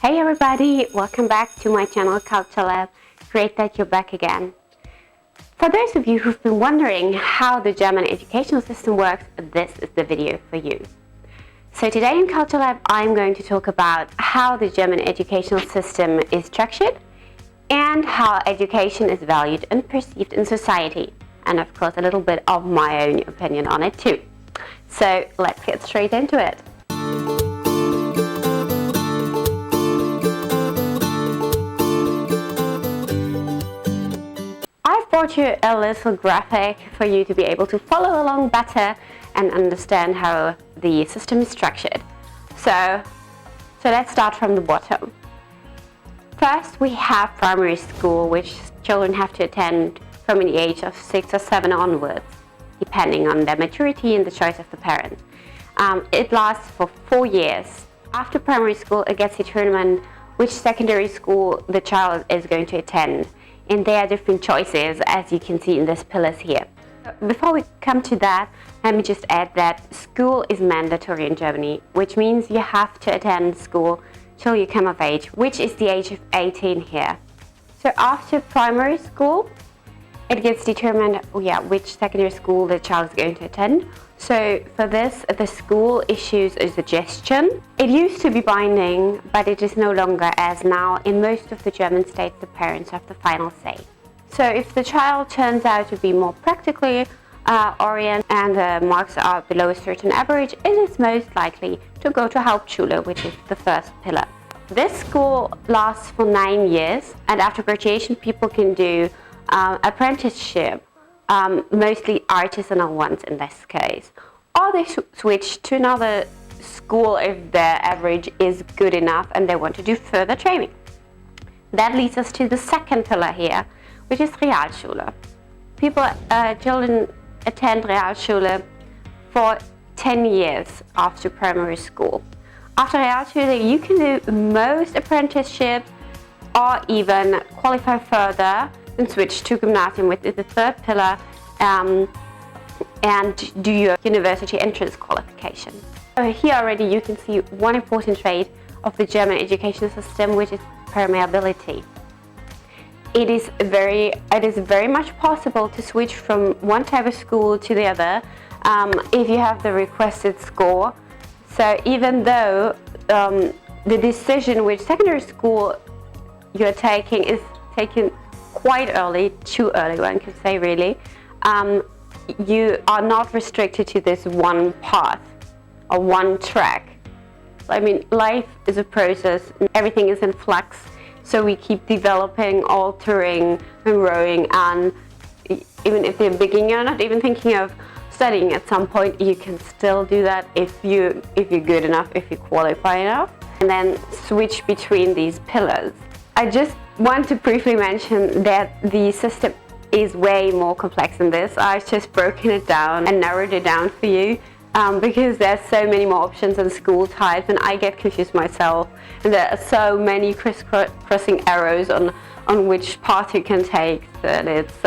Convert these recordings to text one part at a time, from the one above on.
Hey everybody, welcome back to my channel Culture Lab. Great that you're back again. For those of you who've been wondering how the German educational system works, this is the video for you. So today in Culture Lab I'm going to talk about how the German educational system is structured and how education is valued and perceived in society, and of course a little bit of my own opinion on it too. So let's get straight into it. I've brought you a little graphic for you to be able to follow along better and understand how the system is structured. So let's start from the bottom. First, we have primary school, which children have to attend from the age of 6 or 7 onwards, depending on their maturity and the choice of the parents. It lasts for 4 years. After primary school, it gets determined which secondary school the child is going to attend. And there are different choices, as you can see in these pillars here. Before we come to that, let me just add that school is mandatory in Germany, which means you have to attend school till you come of age, which is the age of 18 here. So after primary school, it gets determined which secondary school the child is going to attend. So for this, the school issues a suggestion. It used to be binding, but it is no longer, as now in most of the German states the parents have the final say. So if the child turns out to be more practically oriented and the marks are below a certain average, it is most likely to go to Hauptschule, which is the first pillar. This school lasts for 9 years, and after graduation people can do apprenticeship, mostly artisanal ones in this case, or they switch to another school if their average is good enough and they want to do further training. That leads us to the second pillar here, which is Realschule. Children attend Realschule for 10 years after primary school. After Realschule you can do most apprenticeships or even qualify further and switch to Gymnasium, which is the third pillar, and do your university entrance qualification. So here already you can see one important trait of the German education system, which is permeability. It is very much possible to switch from one type of school to the other if you have the requested score. So even though the decision which secondary school you're taking is taken quite early, too early one could say really, you are not restricted to this one path or one track. I mean, life is a process, everything is in flux, so we keep developing, altering and growing, and even if you're beginning, you're not even thinking of studying at some point, you can still do that if you're good enough, if you qualify enough, and then switch between these pillars. I just want to briefly mention that the system is way more complex than this. I've just broken it down and narrowed it down for you because there's so many more options and school types, and I get confused myself, and there are so many crossing arrows on which path you can take that it's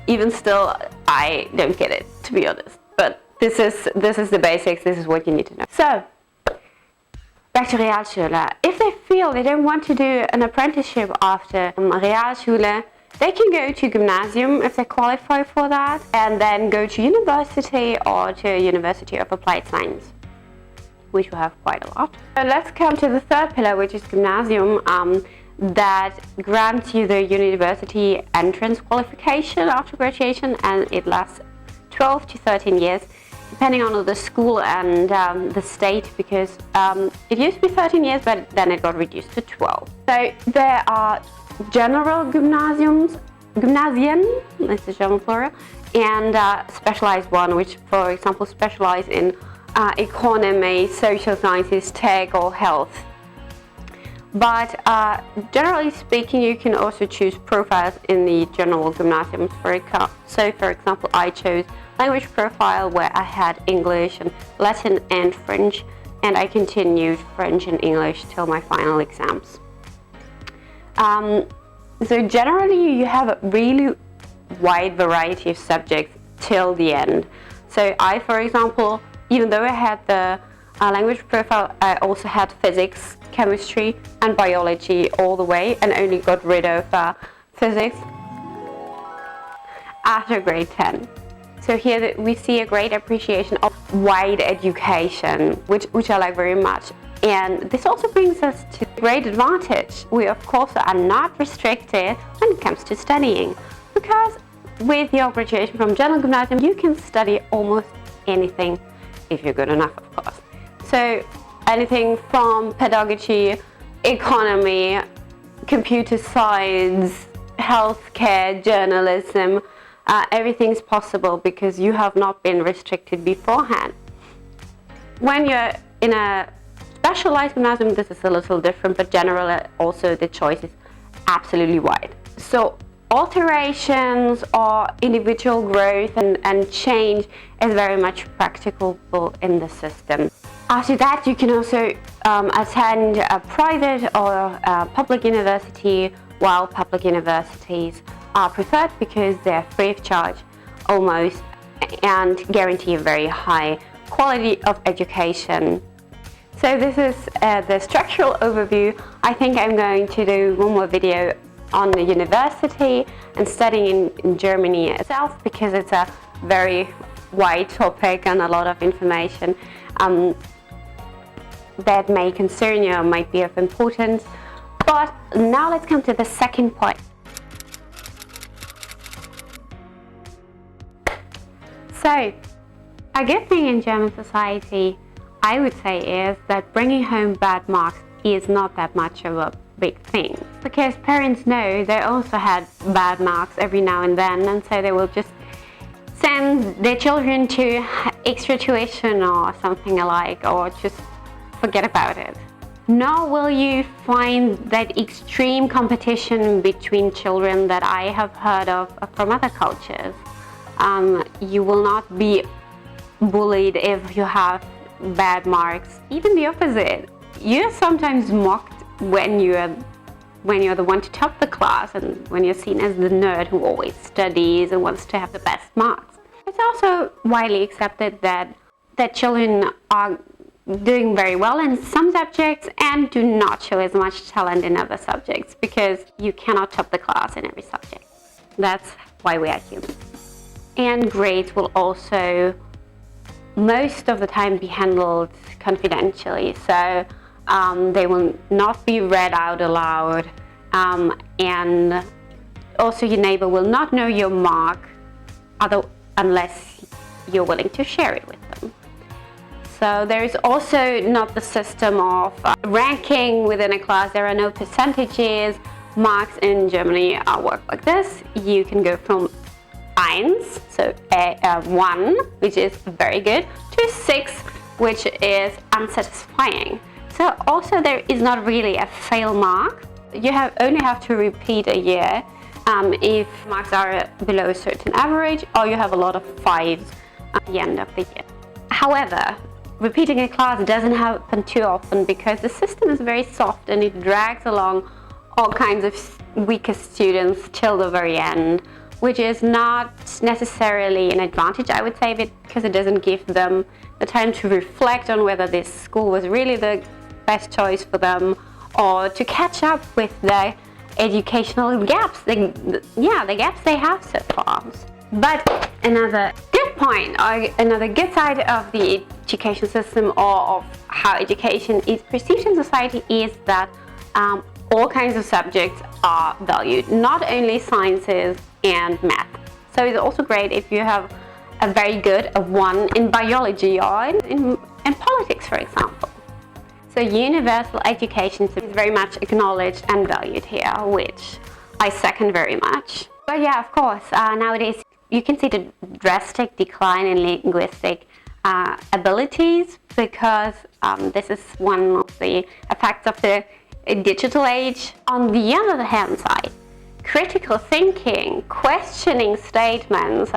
even still I don't get it, to be honest. But this is the basics. This is what you need to know. So back to Realschule. If they feel they don't want to do an apprenticeship after Realschule, they can go to Gymnasium if they qualify for that, and then go to university or to a University of Applied Science, which we have quite a lot. So let's come to the third pillar, which is Gymnasium, that grants you the university entrance qualification after graduation, and it lasts 12 to 13 years. Depending on the school and the state, because it used to be 13 years, but then it got reduced to 12. So there are general Gymnasien, that's the German plural, and specialized one, which, for example, specialize in economy, social sciences, tech, or health. But generally speaking, you can also choose profiles in the general Gymnasium. So, for example, I chose language profile, where I had English and Latin and French, and I continued French and English till my final exams. So generally you have a really wide variety of subjects till the end. So I, for example, even though I had the language profile, I also had physics, chemistry and biology all the way, and only got rid of physics after grade 10. So here we see a great appreciation of wide education, which I like very much. And this also brings us to a great advantage. We of course are not restricted when it comes to studying, because with your graduation from General Gymnasium you can study almost anything if you're good enough, of course. So anything from pedagogy, economy, computer science, healthcare, journalism, everything's possible because you have not been restricted beforehand. When you're in a specialized gymnasium, this is a little different, but generally also the choice is absolutely wide. So alterations or individual growth and change is very much practicable in the system. After that, you can also attend a private or a public university, while public universities are preferred because they're free of charge almost and guarantee a very high quality of education. So this is the structural overview. I think I'm going to do one more video on the university and studying in Germany itself, because it's a very wide topic and a lot of information that may concern you or might be of importance. But now let's come to the second point. So, a good thing in German society, I would say, is that bringing home bad marks is not that much of a big thing, because parents know they also had bad marks every now and then, and so they will just send their children to extra tuition or something alike, or just forget about it. Nor will you find that extreme competition between children that I have heard of from other cultures. You will not be bullied if you have bad marks. Even the opposite. You're sometimes mocked when you're the one to top the class, and when you're seen as the nerd who always studies and wants to have the best marks. It's also widely accepted that children are doing very well in some subjects and do not show as much talent in other subjects, because you cannot top the class in every subject. That's why we are human. And grades will also most of the time be handled confidentially, so they will not be read out aloud, and also your neighbor will not know your mark unless you're willing to share it with them. So there is also not the system of ranking within a class. There are no percentages. Marks in Germany work like this. You can go from 1, so 1, which is very good, to 6, which is unsatisfying. So also there is not really a fail mark. You only have to repeat a year if marks are below a certain average, or you have a lot of 5s at the end of the year. However, repeating a class doesn't happen too often, because the system is very soft and it drags along all kinds of weaker students till the very end, which is not necessarily an advantage, I would say, because it doesn't give them the time to reflect on whether this school was really the best choice for them, or to catch up with the educational gaps, the gaps they have so far. But another good point, or another good side of the education system, or of how education is perceived in society, is that all kinds of subjects are valued, not only sciences and math. So it's also great if you have a very good 1 in biology or in politics, for example. So universal education is very much acknowledged and valued here, which I second very much. But yeah, of course, nowadays you can see the drastic decline in linguistic abilities, because this is one of the effects of the digital age. On the other hand side, critical thinking, questioning statements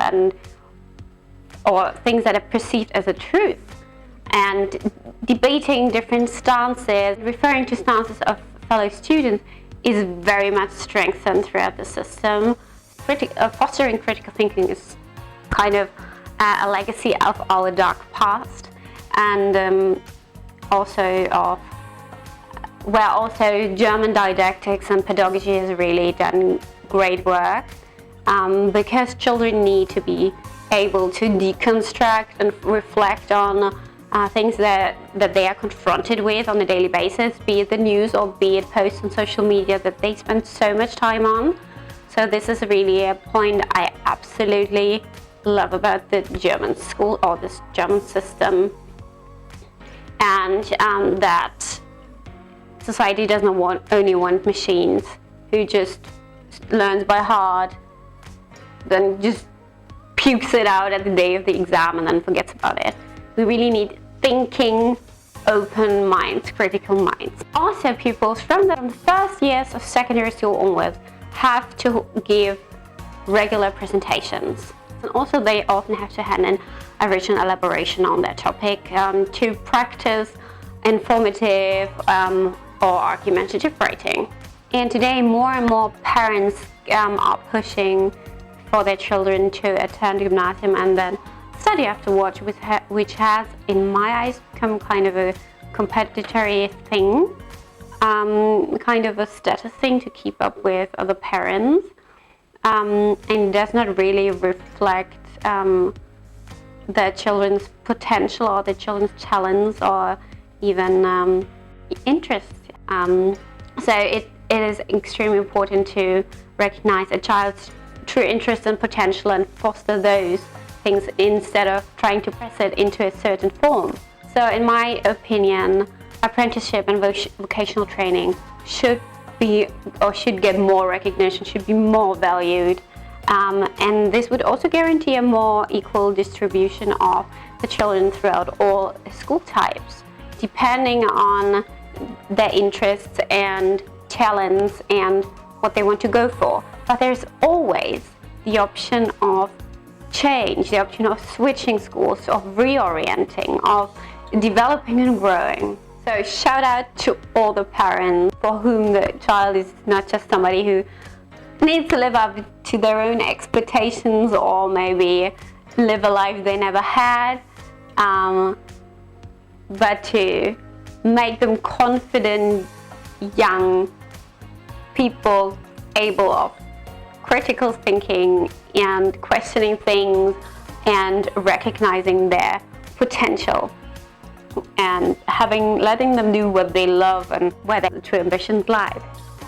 or things that are perceived as a truth, and debating different stances, referring to stances of fellow students, is very much strengthened throughout the system. Fostering critical thinking is kind of a legacy of our dark past, and also of where also German didactics and pedagogy has really done great work, because children need to be able to deconstruct and reflect on things that they are confronted with on a daily basis, be it the news or be it posts on social media that they spend so much time on. So this is really a point I absolutely love about the German school or this German system, and that society does not only want machines who just learns by heart, then just pukes it out at the day of the exam and then forgets about it. We really need thinking, open minds, critical minds. Also, pupils from the first years of secondary school onwards have to give regular presentations. And also they often have to hand in original elaboration on their topic to practice informative or argumentative writing. And today more and more parents are pushing for their children to attend gymnasium and then study afterwards, which has, in my eyes, become kind of a competitive thing, kind of a status thing to keep up with other parents, and does not really reflect their children's potential or their children's talents or even interests. So it is extremely important to recognize a child's true interest and potential and foster those things instead of trying to press it into a certain form. So in my opinion, apprenticeship and vocational training should be or should get more recognition, should be more valued, and this would also guarantee a more equal distribution of the children throughout all school types, depending on their interests and talents and what they want to go for. But there's always the option of change, the option of switching schools, of reorienting, of developing and growing. So shout out to all the parents for whom the child is not just somebody who needs to live up to their own expectations or maybe live a life they never had, but to make them confident young people able of critical thinking and questioning things and recognizing their potential and letting them do what they love and where their true ambitions lie.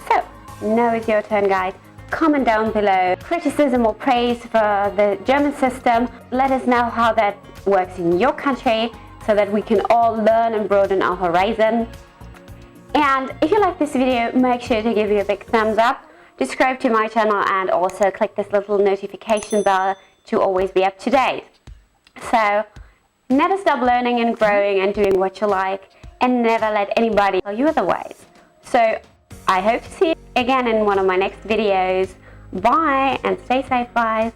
So now it's your turn, guys. Comment down below criticism or praise for the German system. Let us know how that works in your country so that we can all learn and broaden our horizon. And if you like this video, make sure to give it a big thumbs up, subscribe to my channel, and also click this little notification bell to always be up to date. So never stop learning and growing and doing what you like, and never let anybody tell you otherwise. So I hope to see you again in one of my next videos. Bye, and stay safe, guys.